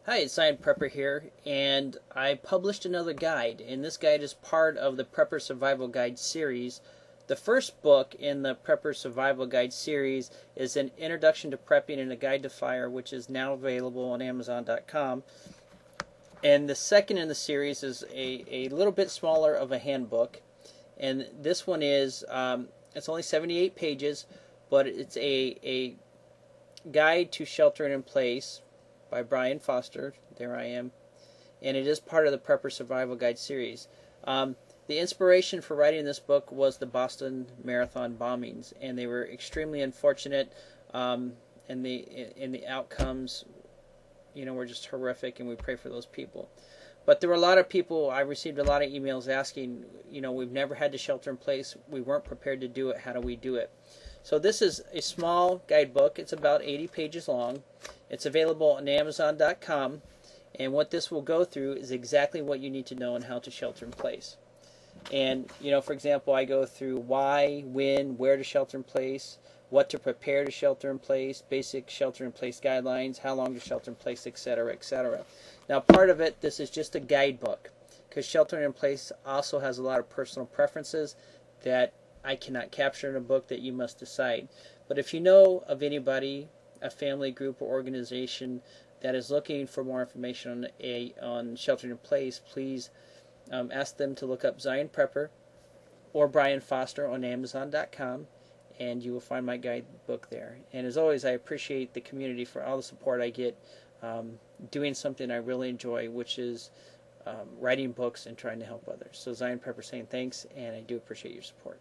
Hi, it's Zion Prepper here, and I published another guide, and this guide is part of the Prepper Survival Guide series. The first book in the Prepper Survival Guide series is an Introduction to Prepping and a Guide to Fire, which is now available on Amazon.com. And the second in the series is a little bit smaller of a handbook, and this one is, it's only 78 pages, but it's a guide to sheltering in place by Brian Foster. There I am. And it is part of the Prepper Survival Guide series. The inspiration for writing this book was the Boston Marathon bombings, and they were extremely unfortunate, and the outcomes, were just horrific, and we pray for those people. But there were a lot of people, I received a lot of emails asking, we've never had to shelter in place, we weren't prepared to do it, how do we do it? So this is a small guidebook. It's about 80 pages long. It's available on Amazon.com, and what this will go through is exactly what you need to know on how to shelter in place. And, for example, I go through why, when, where to shelter in place, what to prepare to shelter in place, basic shelter in place guidelines, how long to shelter in place, etc., etc. Now, part of it, this is just a guidebook, because sheltering in place also has a lot of personal preferences that I cannot capture in a book, that you must decide. But if you know of anybody, a family, group, or organization that is looking for more information on sheltering in place, please ask them to look up Zion Prepper or Brian Foster on Amazon.com, and you will find my guidebook there. And as always, I appreciate the community for all the support I get doing something I really enjoy, which is writing books and trying to help others. So Zion Prepper saying thanks, and I do appreciate your support.